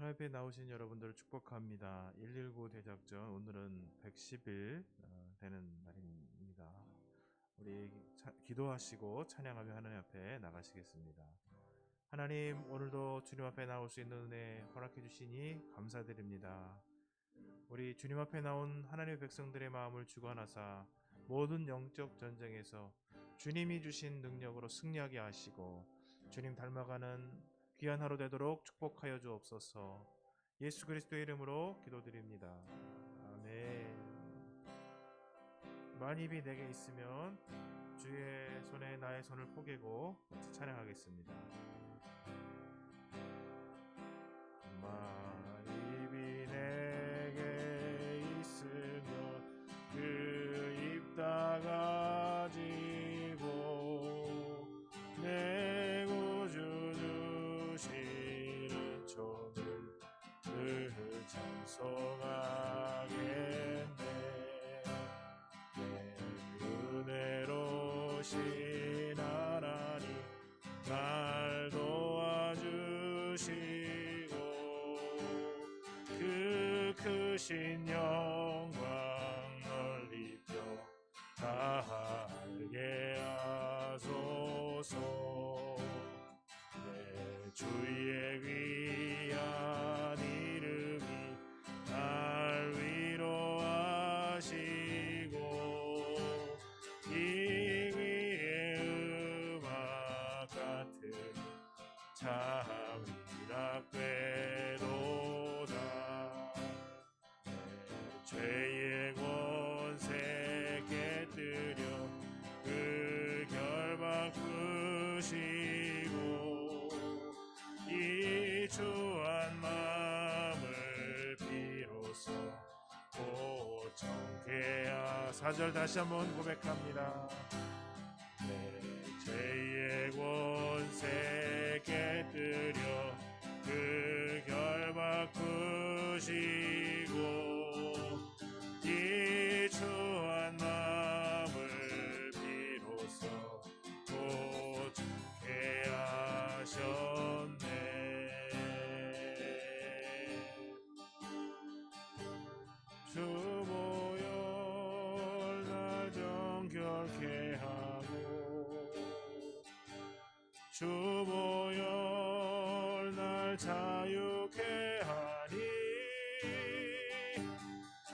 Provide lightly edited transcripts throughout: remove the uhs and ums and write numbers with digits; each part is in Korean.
하나님 앞에 나오신 여러분들을 축복합니다. 119 대작전 오늘은 110일 되는 날입니다. 우리 기도하시고 찬양하며 하나님 앞에 나가시겠습니다. 하나님, 오늘도 주님 앞에 나올 수 있는 은혜 허락해 주시니 감사드립니다. 우리 주님 앞에 나온 하나님의 백성들의 마음을 주관하사 모든 영적 전쟁에서 주님이 주신 능력으로 승리하게 하시고 주님 닮아가는 귀한 하루 되도록 축복하여 주옵소서. 예수 그리스도의 이름으로 기도드립니다. 아멘. 만입이 내게 있으면 주의 손에 나의 손을 포개고 같이 찬양하겠습니다. 만입이 내게 있으면 그 입 다가지고 내 구주 주시는 종을 늘 찬송하겠네. 내 은혜로신 하나님 날 도와주시고 그 크신 영광 넓혀 다 알게 하소서. 내 주의 귀한 이름이 날 위로하시고 이 귀의 음악 같은 참 희락되도다. 내 죄의 권세 깨뜨려 그 결박 푸시고 이 주한 마음을 비로소 고정케 하. 4절 다시 한번 고백합니다. 내 죄의 권세 깨뜨려 그 결박 푸시고 이 주한 마음을 비로소 고정케 하셨네. 주보혈 날 정결케 하고 주보혈 날 자유케 하니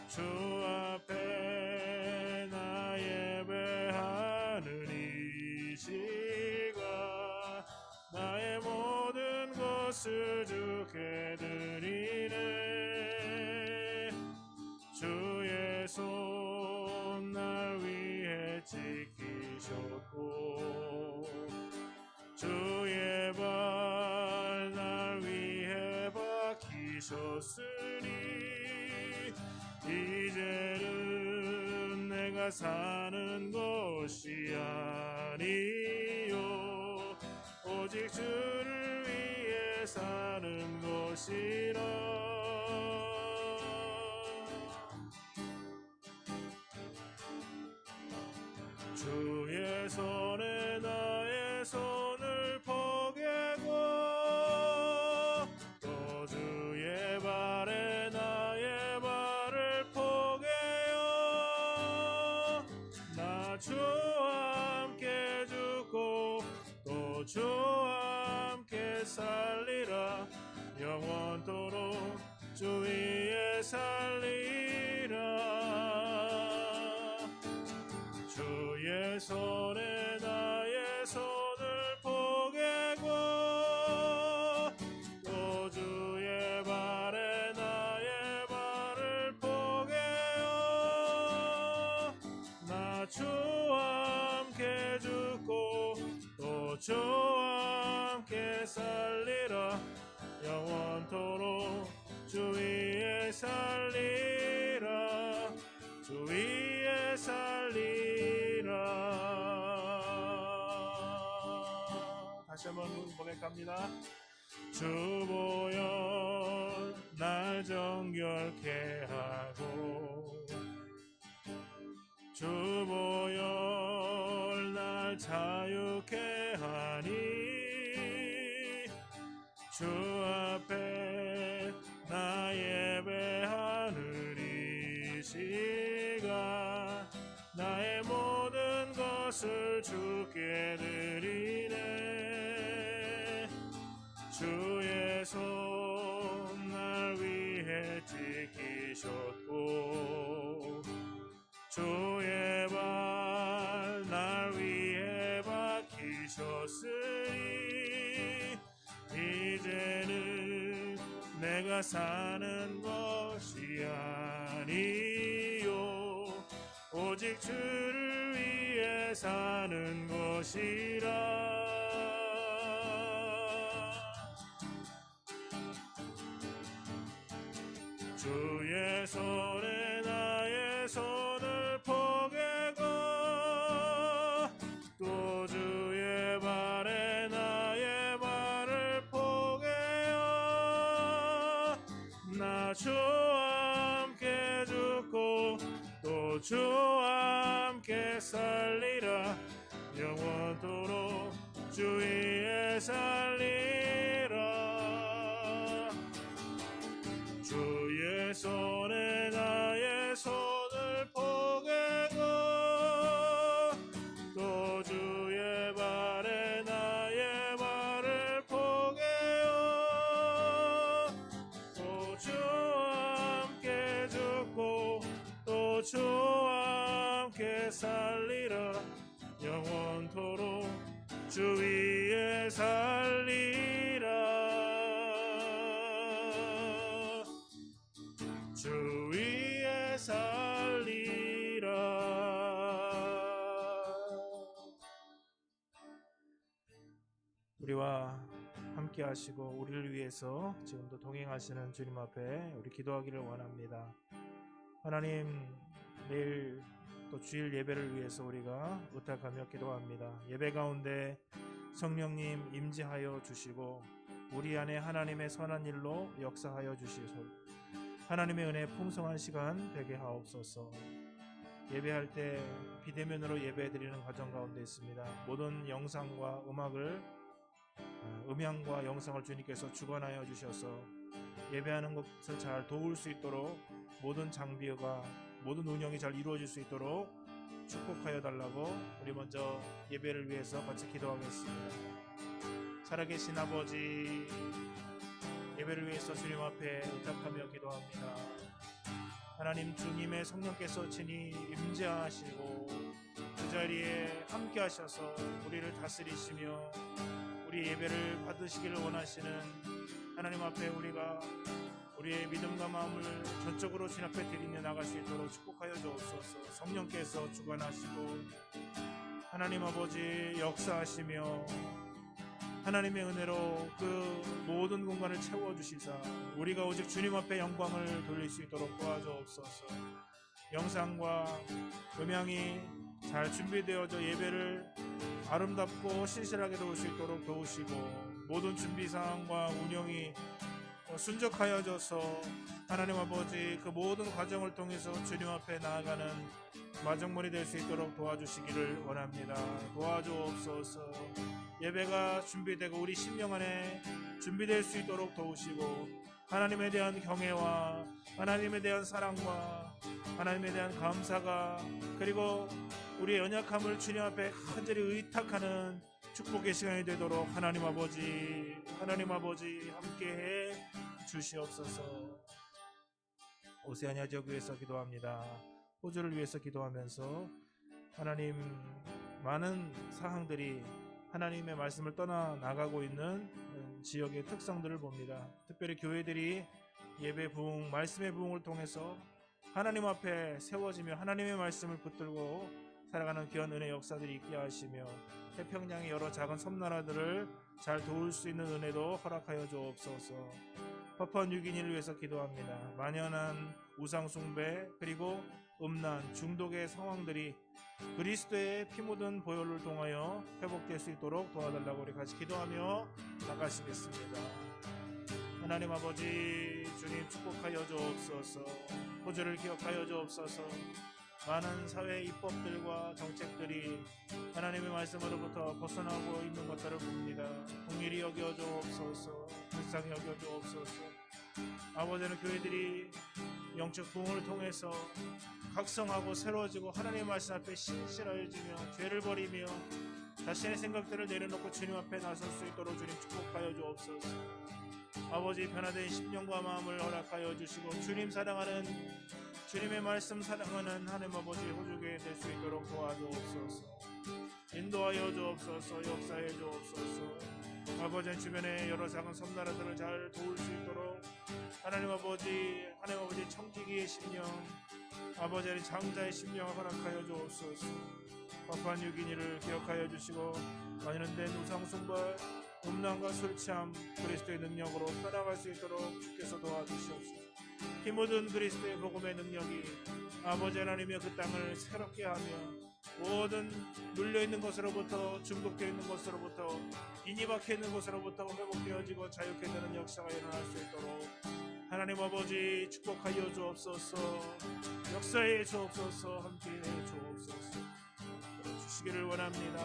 주 앞에 나 예배하는 이 시간 나의 모든 것을 주께 드리네. 주의 손 날 위해 지키셨고 주의 발 날 위해 박히셨으니 이제는 내가 사는 것이 아니요 오직 주를 위해 사는 것이라. 주의 손에 나의 손을 포개고 또 주의 발에 나의 발을 포개요. 나 주와 함께 죽고 또 주와 함께 살리라. 영원토록 주 위에 살리라. 주의 손에 나의 손을 포개고 또 주의 발에 나의 발을 포개요. 나 주와 함께 죽고 또 주와 함께 살리라. 영원토록 주 위에 살리라. 주 위에 살리라. 다시 한번 고백합니다. 주보혈 날 정결케 하고 주보혈 날 자유케 하니 주 앞에 것을 주께 드리네. 주의 손 날 위해 지키셨고 주의 발 날 위해 박히셨으니 이제는 내가 사는 것이 아니요 오직 주를 위해 사는 것이라. 주의 손에 나의 손을 포개고 또 주의 발에 나의 발을 포개어 나 주와 함께 죽고 또 주와 함께 살리라. 영원토록 주 위에 살리라. 주의 손에 나의 손을 포개고 또 주의 발에 나의 발을 포개어 또 주와 함께 죽고 또 주와 함께 살리라. 영원토록 주 위에 살리라. 주 위에 살리라. 우리와 함께 하시고 우리를 위해서 지금도 동행하시는 주님 앞에 우리 기도하기를 원합니다. 하나님, 내일 또 주일 예배를 위해서 우리가 의탁하며 기도합니다. 예배 가운데 성령님 임재하여 주시고 우리 안에 하나님의 선한 일로 역사하여 주시소. 하나님의 은혜 풍성한 시간 되게 하옵소서. 예배할 때 비대면으로 예배드리는 과정 가운데 있습니다. 모든 영상과 음향과 영상을 주님께서 주관하여 주셔서 예배하는 것을 잘 도울 수 있도록 모든 장비가 모든 운영이 잘 이루어질 수 있도록 축복하여 달라고 우리 먼저 예배를 위해서 같이 기도하겠습니다. 살아계신 아버지, 예배를 위해서 주님 앞에 의탁하며 기도합니다. 하나님, 주님의 성령께서 친히 임재하시고 그 자리에 함께 하셔서 우리를 다스리시며 우리 예배를 받으시기를 원하시는 하나님 앞에 우리가 우리의 믿음과 마음을 전적으로 주님 앞에 드리며 나갈 수 있도록 축복하여 주옵소서. 성령께서 주관하시고 하나님 아버지 역사하시며 하나님의 은혜로 그 모든 공간을 채워주시사 우리가 오직 주님 앞에 영광을 돌릴 수 있도록 도와주옵소서. 영상과 음향이 잘 준비되어져 예배를 아름답고 신실하게 도울 수 있도록 도우시고 모든 준비사항과 운영이 순적하여져서 하나님 아버지 그 모든 과정을 통해서 주님 앞에 나아가는 마정물이 될 수 있도록 도와주시기를 원합니다. 도와주옵소서. 예배가 준비되고 우리 심령 안에 준비될 수 있도록 도우시고 하나님에 대한 경외와 하나님에 대한 사랑과 하나님에 대한 감사가 그리고 우리의 연약함을 주님 앞에 간절히 의탁하는 축복의 시간이 되도록 하나님 아버지 함께해 주시옵소서. 오세아니아 지역 위해서 기도합니다. 호주를 위해서 기도하면서 하나님, 많은 사항들이 하나님의 말씀을 떠나나가고 있는 지역의 특성들을 봅니다. 특별히 교회들이 예배 부흥, 말씀의 부흥을 통해서 하나님 앞에 세워지며 하나님의 말씀을 붙들고 살아가는 귀한 은혜 역사들이 있게 하시며 태평양의 여러 작은 섬나라들을 잘 도울 수 있는 은혜도 허락하여 주옵소서. 파푸아뉴기니를 위해서 기도합니다. 만연한 우상 숭배 그리고 음란, 중독의 상황들이 그리스도의 피 묻은 보혈을 통하여 회복될 수 있도록 도와달라고 우리 같이 기도하며 나가시겠습니다. 하나님 아버지, 주님 축복하여 주옵소서. 호주를 기억하여 주옵소서. 많은 사회 입법들과 정책들이 하나님의 말씀으로부터 벗어나고 있는 것들을 봅니다. 공일이 여겨 주옵소서. 불쌍히 여겨 주옵소서. 아버지는 교회들이 영적 부흥을 통해서 각성하고 새로워지고 하나님 말씀 앞에 신실하여지며 죄를 버리며 자신의 생각들을 내려놓고 주님 앞에 나설 수 있도록 주님 축복하여 주옵소서. 아버지 변화된 심령과 마음을 허락하여 주시고 주님 사랑하는 주님의 말씀 사랑하는 하나님 아버지 호주교회 될 수 있도록 도와주옵소서. 인도하여 주옵소서. 역사해 주옵소서. 아버지 주변의 여러 작은 섬나라들을 잘 도울 수 있도록 하나님 아버지 청지기의 심령 아버지 장자의 심령을 허락하여 주옵소서. 파푸아뉴기니를 기억하여 주시고 완연된 우상숭배 음란과 술 취함 그리스도의 능력으로 떠나갈 수 있도록 주께서 도와주시옵소서. 이 모든 그리스도의 복음의 능력이 아버지 하나님의 그 땅을 새롭게 하며 모든 눌려있는 것으로부터 중독되어 있는 것으로부터 인이 박혀있는 것으로부터 회복되어지고 자유케 되는 역사가 일어날 수 있도록 하나님 아버지 축복하여 주옵소서. 역사해 주옵소서. 함께해 주옵소서. 주시기를 원합니다.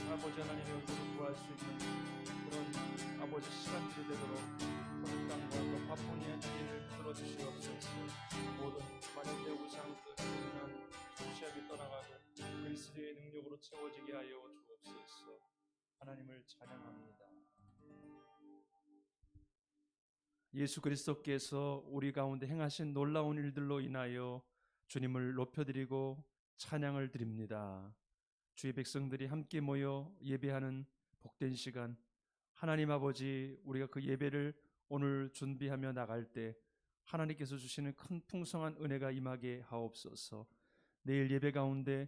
아버지 하나님의 얼굴을 구할 수 있는 그런 아버지 시간들이 되도록 그 땅과 또 파푸니아 주민을 붙들어 주시옵소서. 모든 만연대 우상들 그냥 소시함이 떠나가고 그리스도의 능력으로 채워지게 하여 주옵소서. 하나님을 찬양합니다. 예수 그리스도께서 우리 가운데 행하신 놀라운 일들로 인하여 주님을 높여드리고 찬양을 드립니다. 주의 백성들이 함께 모여 예배하는 복된 시간, 하나님 아버지 우리가 그 예배를 오늘 준비하며 나갈 때 하나님께서 주시는 큰 풍성한 은혜가 임하게 하옵소서. 내일 예배 가운데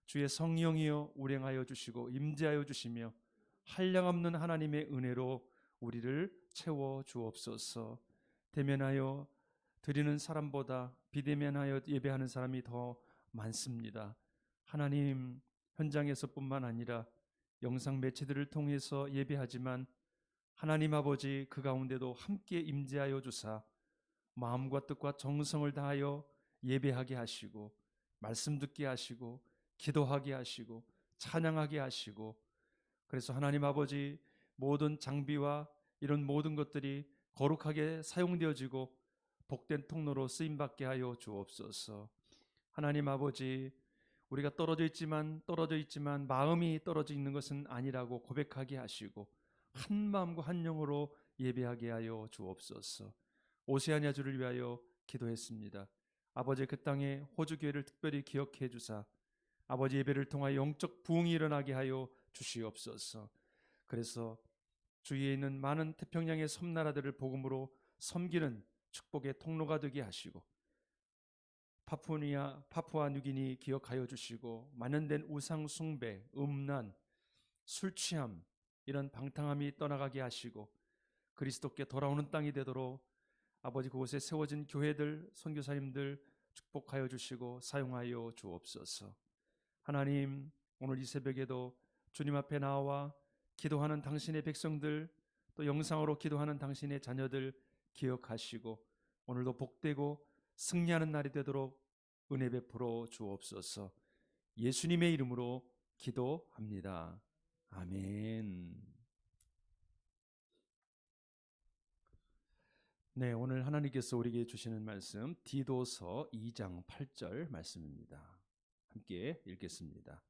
주의 성령이여 운행하여 주시고 임재하여 주시며 한량없는 하나님의 은혜로 우리를 채워 주옵소서. 대면하여 드리는 사람보다 비대면하여 예배하는 사람이 더 많습니다. 하나님, 현장에서뿐만 아니라 영상 매체들을 통해서 예배하지만 하나님 아버지 그 가운데도 함께 임재하여 주사 마음과 뜻과 정성을 다하여 예배하게 하시고 말씀 듣게 하시고 기도하게 하시고 찬양하게 하시고, 그래서 하나님 아버지 모든 장비와 이런 모든 것들이 거룩하게 사용되어지고 복된 통로로 쓰임받게 하여 주옵소서. 하나님 아버지, 우리가 떨어져 있지만 마음이 떨어져 있는 것은 아니라고 고백하게 하시고 한 마음과 한 영으로 예배하게 하여 주옵소서. 오세아니아주를 위하여 기도했습니다. 아버지 그 땅에 호주교회를 특별히 기억해 주사 아버지 예배를 통하여 영적 부흥이 일어나게 하여 주시옵소서. 그래서 주위에 있는 많은 태평양의 섬나라들을 복음으로 섬기는 축복의 통로가 되게 하시고 파푸아 뉴기니 기억하여 주시고 만연된 우상 숭배, 음란, 술 취함 이런 방탕함이 떠나가게 하시고 그리스도께 돌아오는 땅이 되도록 아버지 그곳에 세워진 교회들, 선교사님들 축복하여 주시고 사용하여 주옵소서. 하나님, 오늘 이 새벽에도 주님 앞에 나와 기도하는 당신의 백성들, 또 영상으로 기도하는 당신의 자녀들 기억하시고 오늘도 복되고 승리하는 날이 되도록 은혜 베풀어 주옵소서. 예수님의 이름으로 기도합니다. 아멘. 네, 오늘 하나님께서 우리에게 주시는 말씀 디도서 2장 8절 말씀입니다. 함께 읽겠습니다.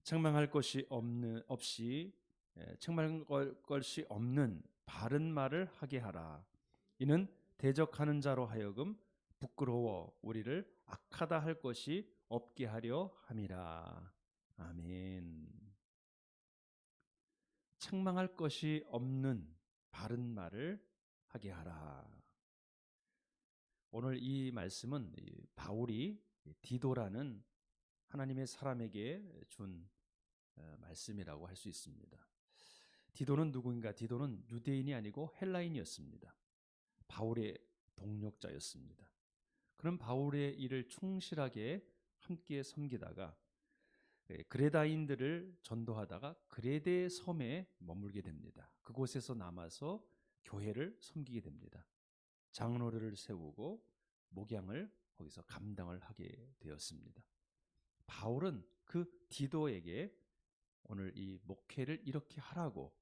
책망할 것이 없는 바른 말을 하게 하라. 이는 대적하는 자로 하여금 부끄러워 우리를 악하다 할 것이 없게 하려 함이라. 아멘. 책망할 것이 없는 바른 말을 하게 하라. 오늘 이 말씀은 바울이 디도라는 하나님의 사람에게 준 말씀이라고 할 수 있습니다. 디도는 누구인가? 디도는 유대인이 아니고 헬라인이었습니다. 바울의 동력자였습니다. 그런 바울의 일을 충실하게 함께 섬기다가 그레다인들을 전도하다가 그레데 섬에 머물게 됩니다. 그곳에서 남아서 교회를 섬기게 됩니다. 장로를 세우고 목양을 거기서 감당을 하게 되었습니다. 바울은 그 디도에게 오늘 이 목회를 이렇게 하라고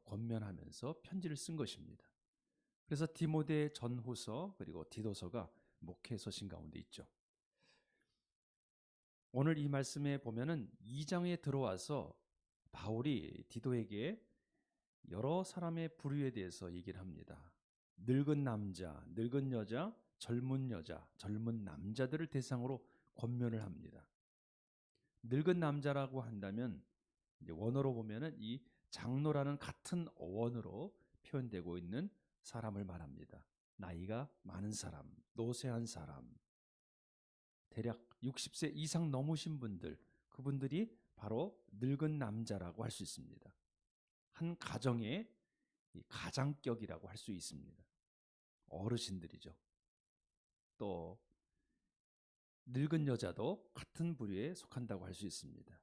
권면하면서 편지를 쓴 것입니다. 그래서 디모데 전후서 그리고 디도서가 목회 서신 가운데 있죠. 오늘 이 말씀에 보면은 2장에 들어와서 바울이 디도에게 여러 사람의 부류에 대해서 얘기를 합니다. 늙은 남자, 늙은 여자, 젊은 남자들을 대상으로 권면을 합니다. 늙은 남자라고 한다면 이제 원어로 보면은 이 장로라는 같은 어원으로 표현되고 있는 사람을 말합니다. 나이가 많은 사람, 노쇠한 사람, 대략 60세 이상 넘으신 분들, 그분들이 바로 늙은 남자라고 할 수 있습니다. 한 가정의 가장격이라고 할 수 있습니다. 어르신들이죠. 또 늙은 여자도 같은 부류에 속한다고 할 수 있습니다.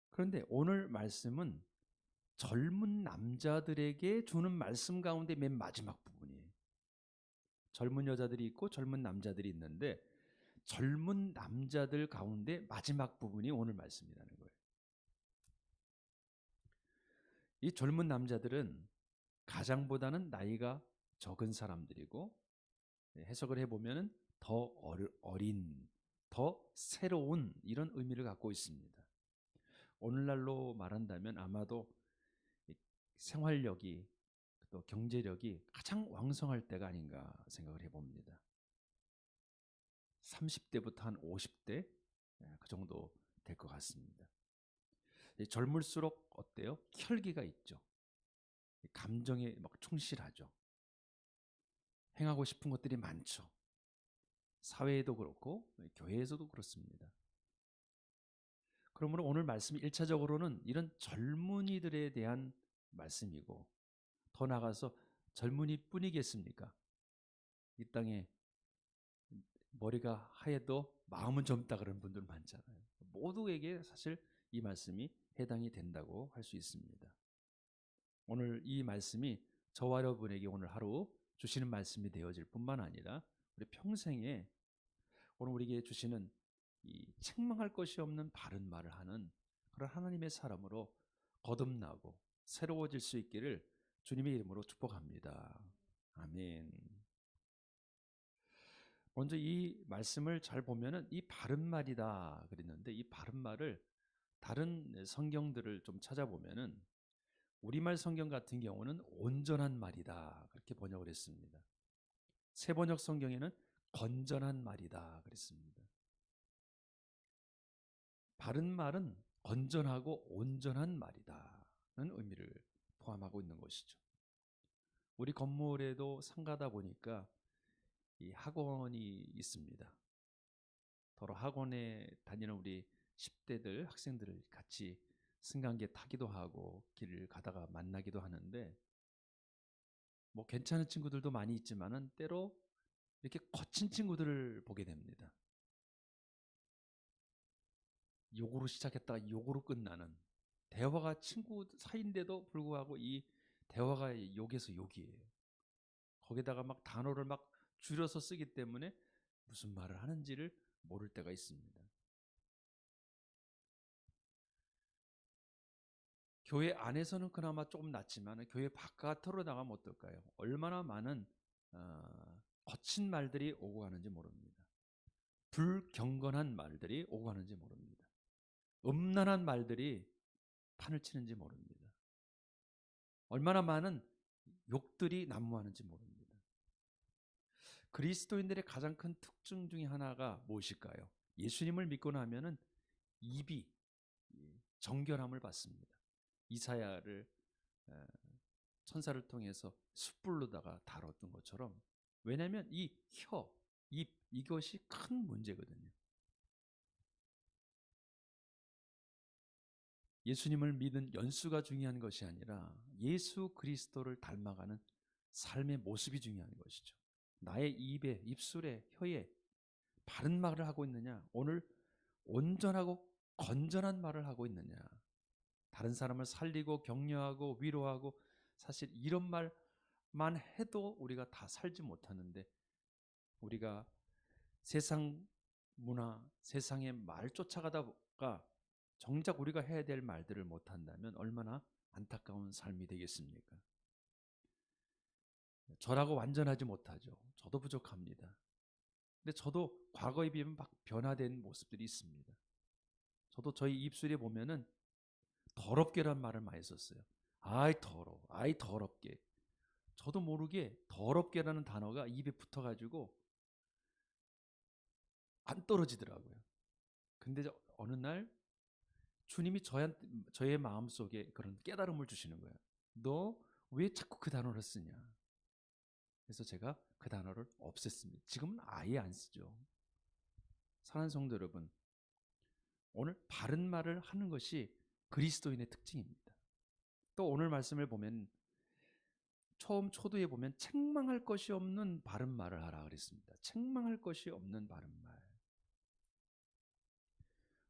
그런데 오늘 말씀은 젊은 남자들에게 주는 말씀 가운데 맨 마지막 부분이에요. 젊은 여자들이 있고 젊은 남자들이 있는데 젊은 남자들 가운데 마지막 부분이 오늘 말씀이라는 거예요. 이 젊은 남자들은 가장보다는 나이가 적은 사람들이고 해석을 해보면 더 어린, 더 새로운 이런 의미를 갖고 있습니다. 오늘날로 말한다면 아마도 생활력이 또 경제력이 가장 왕성할 때가 아닌가 생각을 해봅니다. 30대부터 한 50대 그 정도 될 것 같습니다. 젊을수록 어때요? 혈기가 있죠. 감정에 막 충실하죠. 행하고 싶은 것들이 많죠. 사회에도 그렇고 교회에서도 그렇습니다. 그러므로 오늘 말씀이 1차적으로는 이런 젊은이들에 대한 말씀이고 더 나아가서 젊은이뿐이겠습니까? 이 땅에 머리가 하얘도 마음은 젊다 그런 분들 많잖아요. 모두에게 사실 이 말씀이 해당이 된다고 할 수 있습니다. 오늘 이 말씀이 저와 여러분에게 오늘 하루 주시는 말씀이 되어질 뿐만 아니라 우리 평생에 오늘 우리에게 주시는 이 책망할 것이 없는 바른 말을 하는 그런 하나님의 사람으로 거듭나고 새로워질 수 있기를 주님의 이름으로 축복합니다. 아멘. 먼저 이 말씀을 잘 보면은 이 바른 말이다 그랬는데 이 바른 말을 다른 성경들을 좀 찾아보면은 우리말 성경 같은 경우는 온전한 말이다 그렇게 번역을 했습니다. 새번역 성경에는 건전한 말이다 그랬습니다. 바른 말은 건전하고 온전한 말이다는 의미를 포함하고 있는 것이죠. 우리 건물에도 상가다 보니까 이 학원이 있습니다. 더러 학원에 다니는 우리 10대들 학생들을 같이 승강기에 타기도 하고 길을 가다가 만나기도 하는데 뭐 괜찮은 친구들도 많이 있지만은 때로 이렇게 거친 친구들을 보게 됩니다. 욕으로 시작했다가 욕으로 끝나는 대화가 친구 사이인데도 불구하고 이 대화가 욕에서 욕이에요. 거기다가 막 단어를 막 줄여서 쓰기 때문에 무슨 말을 하는지를 모를 때가 있습니다. 교회 안에서는 그나마 조금 낫지만 교회 바깥으로 나가면 어떨까요? 얼마나 많은 거친 말들이 오고 가는지 모릅니다. 불경건한 말들이 오고 가는지 모릅니다. 음란한 말들이 판을 치는지 모릅니다. 얼마나 많은 욕들이 난무하는지 모릅니다. 그리스도인들의 가장 큰 특징 중에 하나가 무엇일까요? 예수님을 믿고 나면은 입이 정결함을 받습니다. 이사야를 천사를 통해서 숯불로다가 다뤘던 것처럼 왜냐하면 이 혀, 입 이것이 큰 문제거든요. 예수님을 믿은 연수가 중요한 것이 아니라 예수 그리스도를 닮아가는 삶의 모습이 중요한 것이죠. 나의 입에, 입술에, 혀에 바른 말을 하고 있느냐? 오늘 온전하고 건전한 말을 하고 있느냐? 다른 사람을 살리고 격려하고 위로하고 사실 이런 말만 해도 우리가 다 살지 못하는데 우리가 세상 문화, 세상의 말 쫓아가다가 정작 우리가 해야 될 말들을 못한다면 얼마나 안타까운 삶이 되겠습니까? 저라고 완전하지 못하죠. 저도 부족합니다. 근데 저도 과거에 비하면 막 변화된 모습들이 있습니다. 저도 저희 입술에 보면은 더럽게란 말을 많이 썼어요. 아이 더러워, 아이 더럽게. 저도 모르게 더럽게라는 단어가 입에 붙어가지고 안 떨어지더라고요. 근데 어느 날 주님이 저의 마음속에 그런 깨달음을 주시는 거예요. 너 왜 자꾸 그 단어를 쓰냐? 그래서 제가 그 단어를 없앴습니다. 지금은 아예 안 쓰죠. 사랑하는 성도 여러분, 오늘 바른 말을 하는 것이 그리스도인의 특징입니다. 또 오늘 말씀을 보면 처음 초두에 보면 책망할 것이 없는 바른 말을 하라 그랬습니다. 책망할 것이 없는 바른 말.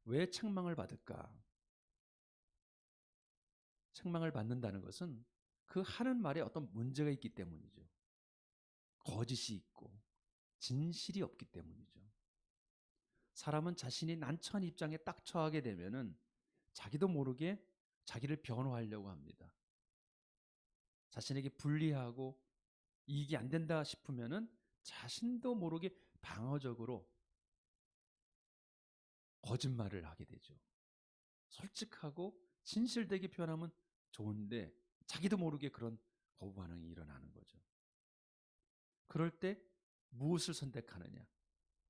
왜 책망을 받을까? 책망을 받는다는 것은 그 하는 말에 어떤 문제가 있기 때문이죠. 거짓이 있고 진실이 없기 때문이죠. 사람은 자신이 난처한 입장에 딱 처하게 되면은 자기도 모르게 자기를 변호하려고 합니다. 자신에게 불리하고 이익이 안 된다 싶으면은 자신도 모르게 방어적으로 거짓말을 하게 되죠. 솔직하고 진실되게 표현하면 좋은데 자기도 모르게 그런 거부 반응이 일어나는 거죠. 그럴 때 무엇을 선택하느냐?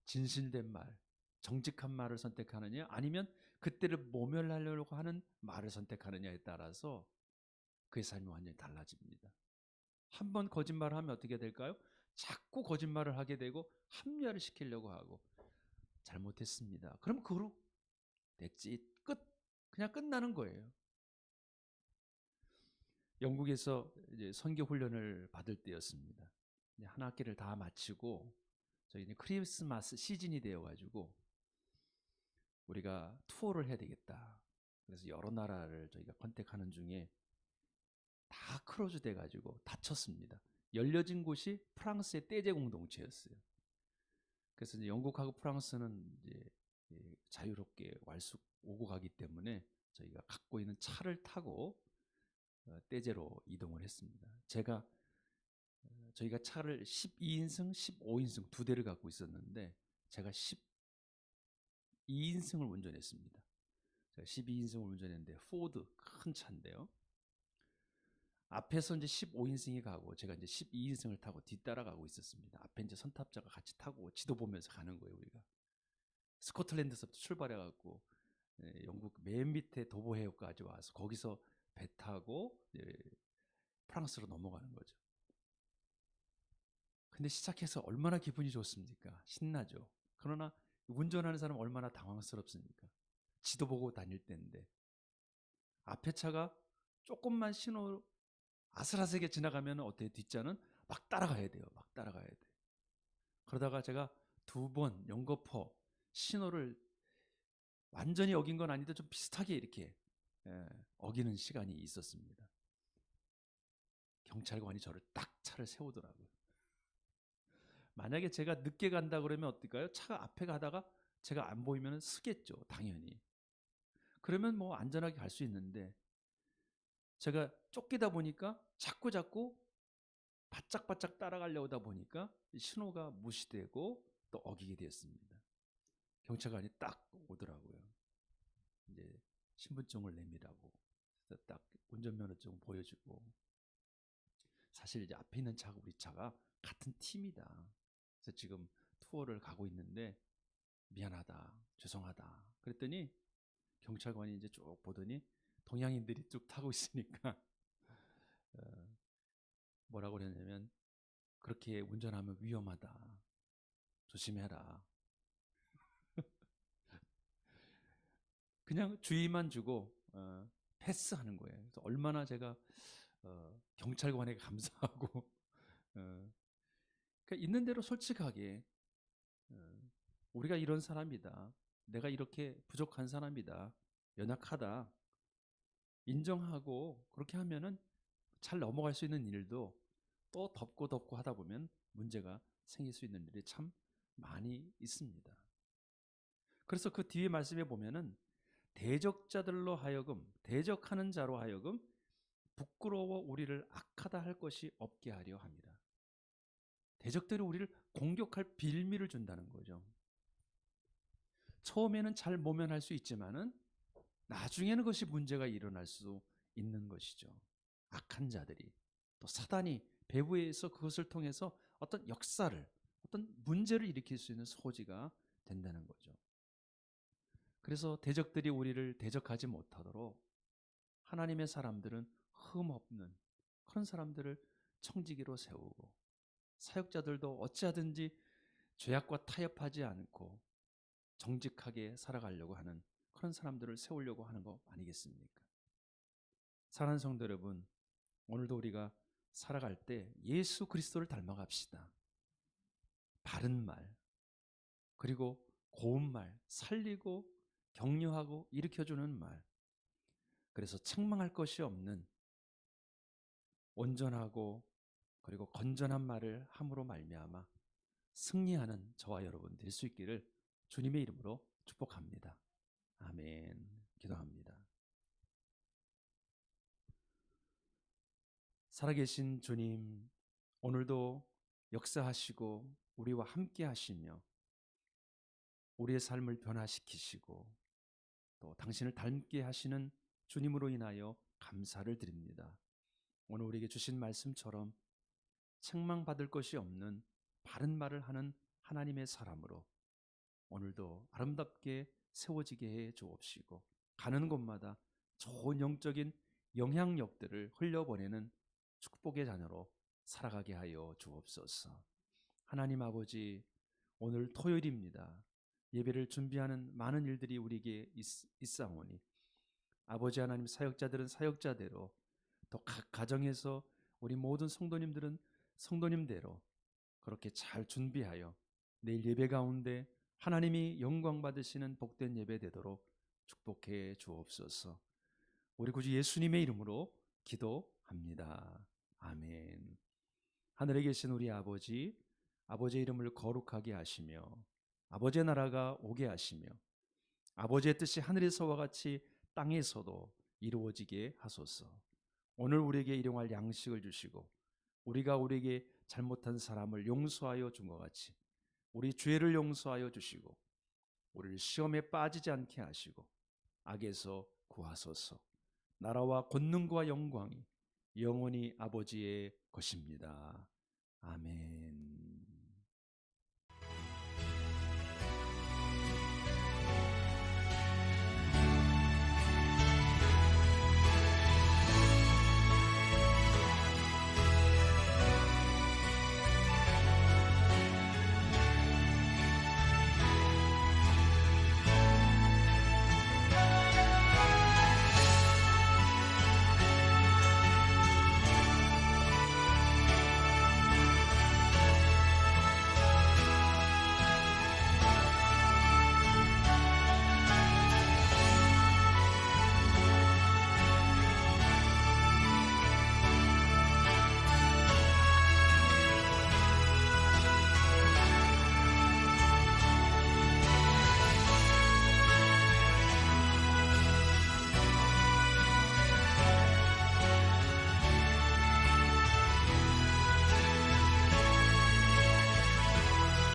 진실된 말, 정직한 말을 선택하느냐? 아니면 그때를 모면하려고 하는 말을 선택하느냐에 따라서 그의 삶이 완전히 달라집니다. 한 번 거짓말을 하면 어떻게 될까요? 자꾸 거짓말을 하게 되고 합리화를 시키려고 하고 잘못했습니다. 그럼 그로 됐지 끝 그냥 끝나는 거예요. 영국에서 이제 선교 훈련을 받을 때였습니다. 한 학기를 다 마치고 저희 이제 크리스마스 시즌이 되어가지고 우리가 투어를 해야 되겠다. 그래서 여러 나라를 저희가 컨택하는 중에 다 크로즈 돼가지고 다쳤습니다. 열려진 곳이 프랑스의 떼제 공동체였어요. 그래서 이제 영국하고 프랑스는 이제 자유롭게 왈수 오고 가기 때문에 저희가 갖고 있는 차를 타고 떼제로 이동을 했습니다. 저희가 차를 12인승, 15인승 두 대를 갖고 있었는데 제가 12인승을 운전했습니다. 제가 12인승을 운전했는데 포드 큰 차인데요. 앞에서 이제 15인승이 가고 제가 이제 12인승을 타고 뒤따라가고 있었습니다. 앞에 이제 선탑자가 같이 타고 지도 보면서 가는 거예요, 우리가. 스코틀랜드에서부터 출발해갖고 영국 맨 밑에 도보해역까지 와서 거기서 배 타고 프랑스로 넘어가는 거죠. 근데 시작해서 얼마나 기분이 좋습니까? 신나죠. 그러나 운전하는 사람은 얼마나 당황스럽습니까? 지도 보고 다닐 때인데 앞에 차가 조금만 신호 아슬아슬하게 지나가면 어때요? 뒷차는 막 따라가야 돼요. 막 따라가야 돼. 그러다가 제가 2번 연거푸 신호를 완전히 어긴 건 아닌데 좀 비슷하게 이렇게 어기는 시간이 있었습니다. 경찰관이 저를 딱 차를 세우더라고요. 만약에 제가 늦게 간다 그러면 어떨까요? 차가 앞에 가다가 제가 안 보이면 쓰겠죠, 당연히. 그러면 뭐 안전하게 갈 수 있는데 제가 쫓기다 보니까 자꾸 바짝바짝 따라가려다 보니까 신호가 무시되고 또 어기게 되었습니다. 경찰관이 딱 오더라고요. 이제 신분증을 내밀라고. 그래서 딱 운전면허증 보여주고. 사실 이제 앞에 있는 차가 우리 차가 같은 팀이다. 그래서 지금 투어를 가고 있는데 미안하다, 죄송하다. 그랬더니 경찰관이 이제 쭉 보더니 동양인들이 쭉 타고 있으니까 뭐라고 그랬냐면 그렇게 운전하면 위험하다. 조심해라. 그냥 주의만 주고 패스하는 거예요. 그래서 얼마나 제가 경찰관에게 감사하고 그러니까 있는 대로 솔직하게 우리가 이런 사람이다. 내가 이렇게 부족한 사람이다. 연약하다. 인정하고 그렇게 하면은 잘 넘어갈 수 있는 일도 또 덮고 하다 보면 문제가 생길 수 있는 일이 참 많이 있습니다. 그래서 그 뒤에 말씀에 보면은 대적자들로 하여금 대적하는 자로 하여금 부끄러워 우리를 악하다 할 것이 없게 하려 합니다. 대적들이 우리를 공격할 빌미를 준다는 거죠. 처음에는 잘 모면할 수 있지만은 나중에는 그것이 문제가 일어날 수 있는 것이죠. 악한 자들이, 또 사단이 배후에서 그것을 통해서 어떤 역사를, 어떤 문제를 일으킬 수 있는 소지가 된다는 거죠. 그래서 대적들이 우리를 대적하지 못하도록 하나님의 사람들은 흠없는 그런 사람들을 청지기로 세우고, 사역자들도 어찌하든지 죄악과 타협하지 않고 정직하게 살아가려고 하는 그런 사람들을 세우려고 하는 거 아니겠습니까? 사랑하는 성도 여러분, 오늘도 우리가 살아갈 때 예수 그리스도를 닮아갑시다. 바른 말, 그리고 고운 말, 살리고 격려하고 일으켜주는 말, 그래서 책망할 것이 없는 온전하고 그리고 건전한 말을 함으로 말미암아 승리하는 저와 여러분 될 수 있기를 주님의 이름으로 축복합니다. 아멘. 기도합니다. 살아계신 주님, 오늘도 역사하시고 우리와 함께 하시며 우리의 삶을 변화시키시고 또 당신을 닮게 하시는 주님으로 인하여 감사를 드립니다. 오늘 우리에게 주신 말씀처럼 책망받을 것이 없는 바른 말을 하는 하나님의 사람으로 오늘도 아름답게 세워지게 해 주옵시고, 가는 곳마다 좋은 영적인 영향력들을 흘려보내는 축복의 자녀로 살아가게 하여 주옵소서. 하나님 아버지, 오늘 토요일입니다. 예배를 준비하는 많은 일들이 우리에게 있사오니 아버지 하나님, 사역자들은 사역자대로, 또 각 가정에서 우리 모든 성도님들은 성도님대로 그렇게 잘 준비하여 내일 예배 가운데 하나님이 영광 받으시는 복된 예배 되도록 축복해 주옵소서. 우리 구주 예수님의 이름으로 기도합니다. 아멘. 하늘에 계신 우리 아버지, 아버지의 이름을 거룩하게 하시며 아버지의 나라가 오게 하시며 아버지의 뜻이 하늘에서와 같이 땅에서도 이루어지게 하소서. 오늘 우리에게 일용할 양식을 주시고 우리가 우리에게 잘못한 사람을 용서하여 준 것 같이 우리 죄를 용서하여 주시고 우리를 시험에 빠지지 않게 하시고 악에서 구하소서. 나라와 권능과 영광이 영원히 아버지의 것입니다. 아멘.